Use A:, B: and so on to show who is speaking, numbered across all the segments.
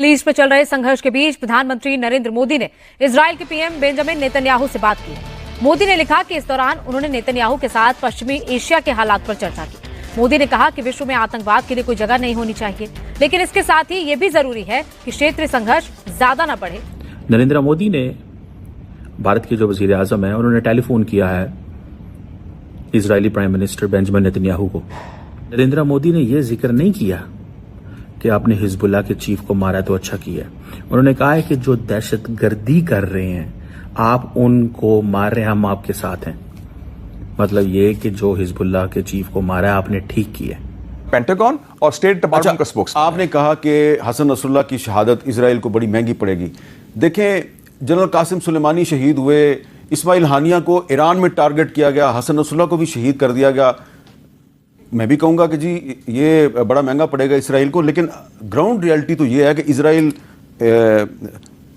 A: Middle east में चल रहे संघर्ष के बीच प्रधानमंत्री नरेंद्र मोदी ने इजरायल के पीएम बेंजामिन नेतन्याहू से बात की। मोदी ने लिखा कि इस दौरान उन्होंने नेतन्याहू के साथ पश्चिमी एशिया के हालात पर चर्चा की। मोदी ने कहा कि विश्व में आतंकवाद के लिए कोई जगह नहीं होनी चाहिए, लेकिन इसके साथ ही ये भी जरूरी है कि क्षेत्रीय संघर्ष ज्यादा न बढ़े।
B: नरेंद्र मोदी ने भारत के जो वजीर आजम है उन्होंने टेलीफोन किया है Israeli prime minister Benjamin Netanyahu को। नरेंद्र मोदी ने यह जिक्र नहीं किया कि आपने हिजबुल्लाह के चीफ को मारा तो अच्छा किया। उन्होंने कहा है कि जो दहशतगर्दी कर रहे हैं आप उनको मार रहे हैं, हम आपके साथ हैं। मतलब ये कि जो हिजबुल्लाह के चीफ को मारा है आपने ठीक किया।
C: पेंटागन और स्टेट डिपार्टमेंट का स्पोक्स आपने कहा कि हसन नसरुल्लाह की शहादत इजराइल को बड़ी महंगी पड़ेगी। देखें, जनरल कासिम सुलेमानी शहीद हुए, इस्माइल हानिया को ईरान में टारगेट किया गया, हसन नसरुल्लाह को भी शहीद कर दिया गया। मैं भी कहूंगा कि जी ये बड़ा महंगा पड़ेगा इसराइल को, लेकिन ग्राउंड रियलिटी तो ये है कि इसराइल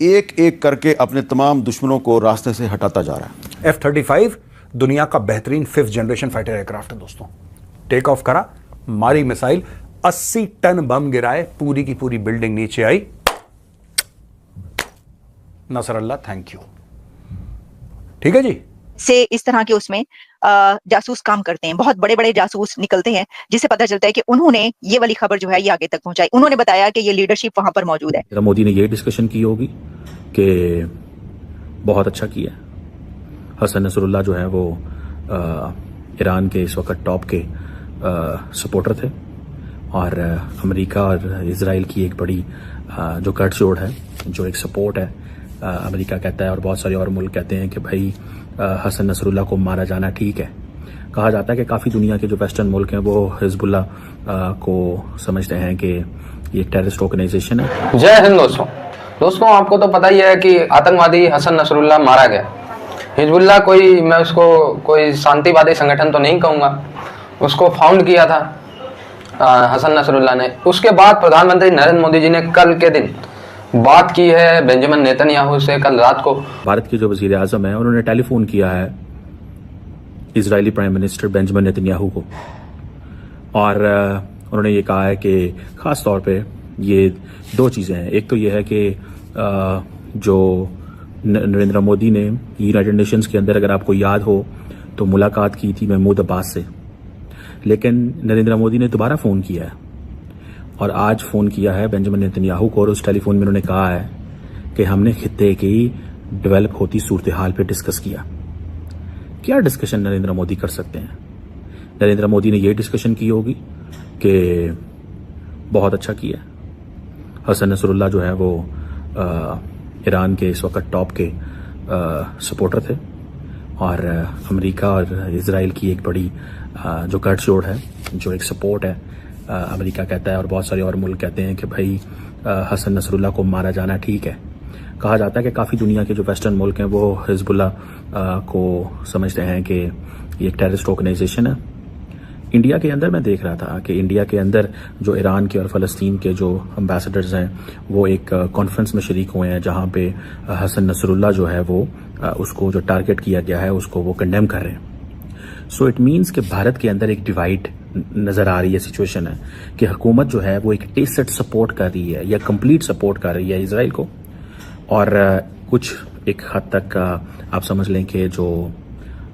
C: एक एक करके अपने तमाम दुश्मनों को रास्ते से हटाता जा रहा है।
D: F-35 दुनिया का बेहतरीन 5th जनरेशन फाइटर एयरक्राफ्ट है दोस्तों। टेक ऑफ करा, मारी मिसाइल, 80 टन बम गिराए, पूरी की पूरी बिल्डिंग नीचे आई। Nasrallah thank you. ठीक है जी।
E: से इस तरह के उसमें जासूस काम करते हैं, बहुत बड़े बड़े जासूस निकलते हैं, जिससे पता चलता है कि उन्होंने ये वाली खबर जो है ये आगे तक पहुंचाई। उन्होंने बताया कि ये लीडरशिप वहां पर मौजूद है।
B: मोदी ने ये डिस्कशन की होगी कि बहुत अच्छा किया। हसन नसरुल्लाह जो है वो ईरान के इस वक्त टॉप के सपोर्टर थे और अमेरिका और इजराइल की एक बड़ी जो गठजोड़ है, जो एक सपोर्ट है, अमेरिका कहता है और बहुत सारे और मुल्क कहते हैं कि भाई हसन नसरुल्लाह को मारा जाना ठीक है। कहा जाता है कि काफ़ी दुनिया के जो वेस्टर्न मुल्क हैं वो हिजबुल्लाह को समझते हैं कि ये एक टेररिस्ट ऑर्गेनाइजेशन है।
F: जय हिंद दोस्तों, आपको तो पता ही है कि आतंकवादी हसन नसरुल्लाह मारा गया। हिजबुल्लाह मैं उसको कोई शांतिवादी संगठन तो नहीं कहूँगा, उसको फाउंड किया था हसन नसरुल्लाह ने। उसके बाद प्रधानमंत्री नरेंद्र मोदी जी ने कल के दिन बात की है बेंजामिन नेतन्याहू से, कल रात को। भारत
B: के जो वजीर आजम है उन्होंने टेलीफोन किया है Israeli prime minister Benjamin Netanyahu को और उन्होंने ये कहा है कि खास तौर पे ये दो चीज़ें हैं। एक तो ये है कि जो नरेंद्र मोदी ने यूनाइटेड नेशंस के अंदर, अगर आपको याद हो, तो मुलाकात की थी महमूद अब्बास से, लेकिन नरेंद्र मोदी ने दोबारा फ़ोन किया है और आज फ़ोन किया है बेंजामिन नेतन्याहू को और उस टेलीफोन में उन्होंने कहा है कि हमने खित्ते की डेवलप होती सूरत हाल पर डिस्कस किया। क्या डिस्कशन नरेंद्र मोदी कर सकते हैं? नरेंद्र मोदी ने ये डिस्कशन की होगी कि बहुत अच्छा किया। हसन नसरुल्लाह जो है वो ईरान के इस वक्त टॉप के सपोर्टर थे और अमेरिका और इजराइल की एक बड़ी जो गठजोड़ है, जो एक सपोर्ट है, अमेरिका कहता है और बहुत सारे और मुल्क कहते हैं कि भाई हसन नसरुल्लाह को मारा जाना ठीक है। कहा जाता है कि काफ़ी दुनिया के जो वेस्टर्न मुल्क हैं वो हिजबुल्लाह को समझते हैं कि ये एक टेररिस्ट ऑर्गेनाइजेशन है। इंडिया के अंदर मैं देख रहा था कि इंडिया के अंदर जो ईरान के और फ़लस्तीन के जो एम्बेसडर्स हैं वो एक कॉन्फ्रेंस में शरीक हुए हैं जहां पे हसन नसरुल्लाह जो है वो उसको जो टारगेट किया गया है उसको वो कंडेम कर रहे हैं। सो इट मीन्स कि भारत के अंदर एक डिवाइड नज़र आ रही है, सिचुएशन है कि हुकूमत जो है वो एक टेसिड सपोर्ट कर रही है या कंप्लीट सपोर्ट कर रही है इसराइल को, और कुछ एक हद तक आप समझ लें कि जो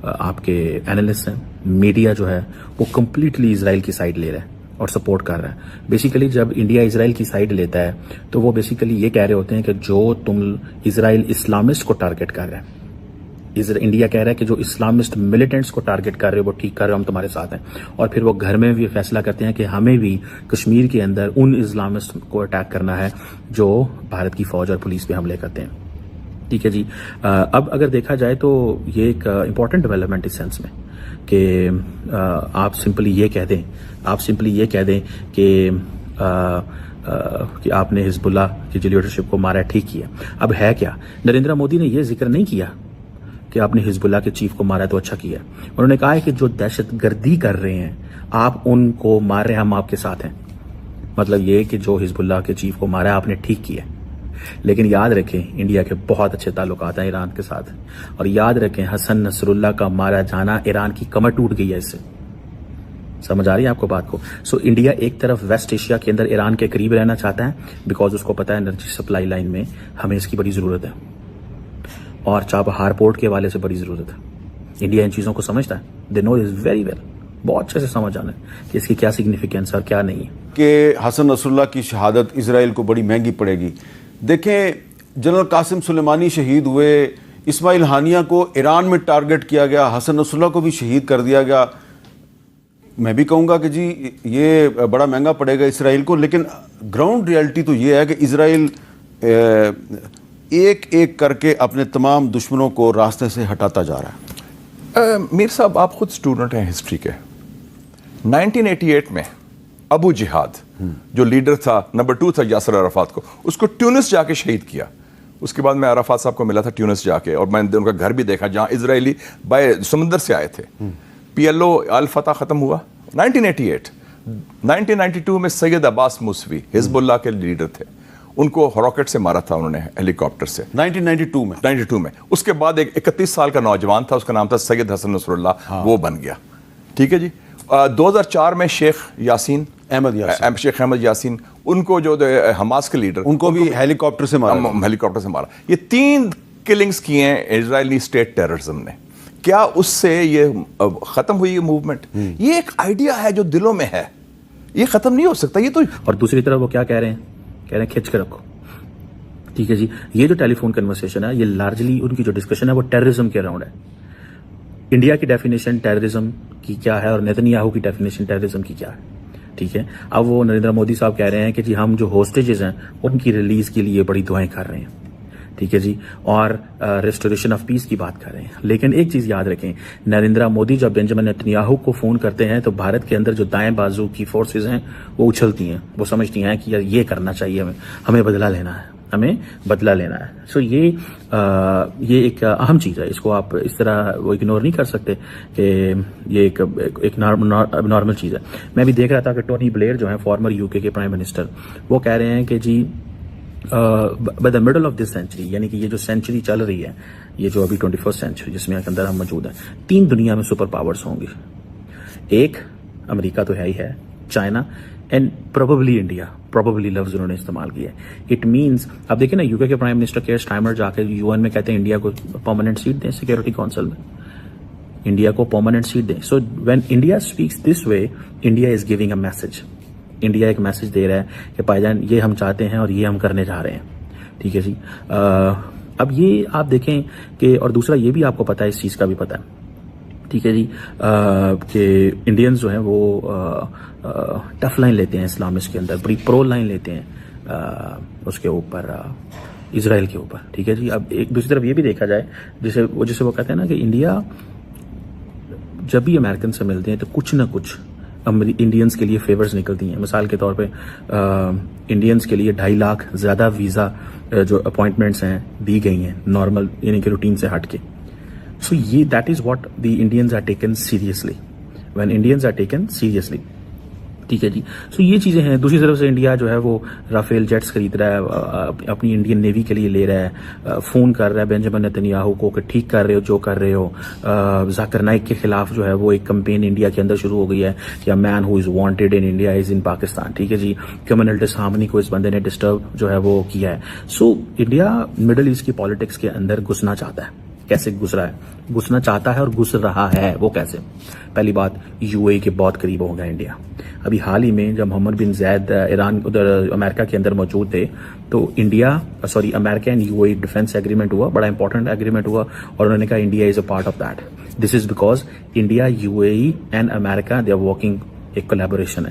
B: आपके एनालिस्ट हैं, मीडिया जो है वो कम्प्लीटली इसराइल की साइड ले रहा है और सपोर्ट कर रहा है। बेसिकली जब इंडिया इसराइल की साइड लेता है तो वो बेसिकली ये कह रहे होते हैं कि जो तुम इसराइल इस्लामिस्ट को टारगेट कर रहे हैं, इंडिया कह रहा है कि जो इस्लामिस्ट मिलिटेंट्स को टारगेट कर रहे हो वो ठीक कर रहे हो, हम तुम्हारे साथ हैं। और फिर वो घर में भी फैसला करते हैं कि हमें भी कश्मीर के अंदर उन इस्लामिस्ट को अटैक करना है जो भारत की फौज और पुलिस पे हमले करते हैं। ठीक है जी। अब अगर देखा जाए तो ये एक इम्पॉर्टेंट डेवलपमेंट इस सेंस में कि आप सिंपली ये कह दें कि आपने हिजबुल्लाह की जो लीडरशिप को मारा ठीक किया। अब है क्या? नरेंद्र मोदी ने यह जिक्र नहीं किया कि आपने हिजबुल्लाह के चीफ को मारा तो अच्छा किया। उन्होंने कहा है कि जो दहशतगर्दी कर रहे हैं आप उनको मार रहे हैं, हम आपके साथ हैं। मतलब ये कि जो हिजबुल्लाह के चीफ को मारा आपने ठीक किया। लेकिन याद रखें इंडिया के बहुत अच्छे ताल्लुकात हैं ईरान के साथ, और याद रखें हसन नसरुल्लाह का मारा जाना ईरान की कमर टूट गई है इससे। समझ आ रही है आपको बात को? सो इंडिया एक तरफ वेस्ट एशिया के अंदर ईरान के करीब रहना चाहता है बिकॉज उसको पता है एनर्जी सप्लाई लाइन में हमें इसकी बड़ी जरूरत है और चाबहार पोर्ट के हवाले से बड़ी जरूरत है। इंडिया इन चीजों को समझता है, they know is very well, बहुत अच्छे से समझ आना है कि इसकी क्या सिग्निफिकेंस और क्या नहीं है।
C: कि हसन नसरुल्लाह की शहादत इजराइल को बड़ी महंगी पड़ेगी। देखें, जनरल कासिम सुलेमानी शहीद हुए, इस्माइल हानिया को ईरान में टारगेट किया गया, हसन नसरुल्लाह को भी शहीद कर दिया गया। मैं भी कहूँगा कि जी ये बड़ा महंगा पड़ेगा इसराइल को, लेकिन ग्राउंड रियलिटी तो ये है कि इसराइल एक एक करके अपने तमाम दुश्मनों को रास्ते से हटाता जा रहा है।
G: मीर साहब, आप खुद स्टूडेंट हैं हिस्ट्री के। 1988 में अबू जिहाद जो लीडर था, नंबर 2 था यासर अराफात को, उसको ट्यूनिस जाके शहीद किया। उसके बाद मैं अराफात साहब को मिला था ट्यूनिस जाके और मैंने उनका घर भी देखा जहां इजरायली बाय समुंदर से आए थे। PLO अल फतह खत्म हुआ 1988। 1992 में सैयद अब्बास मूसवी हिजबुल्लाह के लीडर थे, उनको रॉकेट से मारा था उन्होंने, हेलीकॉप्टर से 1992 में। उसके बाद एक 31 साल का नौजवान था, उसका नाम था सैयद हसन नसरुल्लाह, वो बन गया। ठीक है जी। 2004 में शेख अहमद यासीन, उनको जो हमास के लीडर,
C: उनको भी हेलीकॉप्टर से मारा।
G: ये 3 किलिंग्स किए हैं इजरायली स्टेट टेररिज्म ने। क्या उससे ये खत्म हुई मूवमेंट? ये एक आइडिया है जो दिलों में है, ये खत्म नहीं हो सकता। ये तो
B: और दूसरी तरफ वो क्या कह रहे हैं? कह रहे हैं खिंच के रखो। ठीक है जी, ये जो टेलीफोन कन्वर्सेशन है, ये लार्जली उनकी जो डिस्कशन है वो टेररिज्म के अराउंड है। इंडिया की डेफिनेशन टेररिज्म की क्या है और नेतन्याहू की डेफिनेशन टेररिज्म की क्या है? ठीक है, अब वो नरेंद्र मोदी साहब कह रहे हैं कि जी हम जो होस्टेजेस हैं उनकी रिलीज के लिए बड़ी दुआएं कर रहे हैं। ठीक है जी, और रेस्टोरेशन ऑफ पीस की बात कर रहे हैं। लेकिन एक चीज याद रखें, नरेंद्र मोदी जब बेंजामिन नेतन्याहू को फोन करते हैं तो भारत के अंदर जो दाएं बाजू की फोर्सेज हैं वो उछलती हैं, वो समझती हैं कि यार ये करना चाहिए, हमें बदला लेना है। सो ये एक अहम चीज है, इसको आप इस तरह वो इग्नोर नहीं कर सकते कि ये एक नॉर्मल चीज है। मैं भी देख रहा था कि टोनी ब्लेयर जो है फॉर्मर यूके के प्राइम मिनिस्टर, वो कह रहे हैं कि जी by the middle of this century, यानी कि ये जो सेंचुरी चल रही है, ये जो अभी 21st सेंचुरी जिसमें अंदर हम मौजूद हैं, 3 दुनिया में सुपर पावर्स होंगी। एक अमेरिका तो है ही है, China and probably India. Probably लफ्ज उन्होंने इस्तेमाल किया है। इट मीन्स, अब देखिए ना, यूके के प्राइम मिनिस्टर केयर स्टारमर जाकर UN में कहते हैं इंडिया को परमानेंट सीट दें सिक्योरिटी काउंसिल में, इंडिया को परमानेंट सीट दें। So when India speaks this way, India is giving a message. India एक मैसेज दे रहा है कि भाईजान ये हम चाहते हैं और ये हम करने जा रहे हैं। ठीक है जी। अब ये आप देखें कि, और दूसरा ये भी आपको पता है, इस चीज का भी पता है, ठीक है जी, कि इंडियंस जो हैं वो टफ लाइन लेते हैं इस्लामिस्ट के अंदर, बड़ी प्रो लाइन लेते हैं उसके ऊपर, इजराइल के ऊपर। ठीक है जी। अब एक दूसरी तरफ ये भी देखा जाए, जिसे वो कहते हैं ना कि इंडिया जब भी अमेरिकन से मिलते हैं तो कुछ ना कुछ इंडियंस के लिए फेवर्स निकलती हैं। मिसाल के तौर पे इंडियंस के लिए 2.5 लाख ज्यादा वीजा जो अपॉइंटमेंट्स हैं दी गई हैं, नॉर्मल यानी कि रूटीन से हट के। सो ये that is what the Indians are taken seriously, when Indians are taken seriously. ठीक है जी। सो ये चीजें हैं। दूसरी तरफ से इंडिया जो है वो राफेल जेट्स खरीद रहा है, अपनी इंडियन नेवी के लिए ले रहा है, फोन कर रहा है बेंजामिन नेतन्याहू को कि ठीक कर रहे हो जो कर रहे हो। जाकिर नाइक के खिलाफ जो है वो एक कैंपेन इंडिया के अंदर शुरू हो गई है कि a man who is wanted in India is in Pakistan. ठीक है जी। कम्युनल डिसहार्मनी को इस बंदे ने डिस्टर्ब जो है वो किया है। सो इंडिया मिडिल ईस्ट की पॉलिटिक्स के अंदर घुसना चाहता है। कैसे घुसना चाहता है और घुस रहा है, वो कैसे? पहली बात, UAE के बहुत करीब हो गया इंडिया। अभी हाल ही में जब मोहम्मद बिन जायद ईरान उधर अमेरिका के अंदर मौजूद थे तो America and UAE defence agreement हुआ, बड़ा इंपॉर्टेंट एग्रीमेंट हुआ, और उन्होंने कहा India is a part of that. This is because India, UAE and America they are working, एक कोलैबोरेशन है।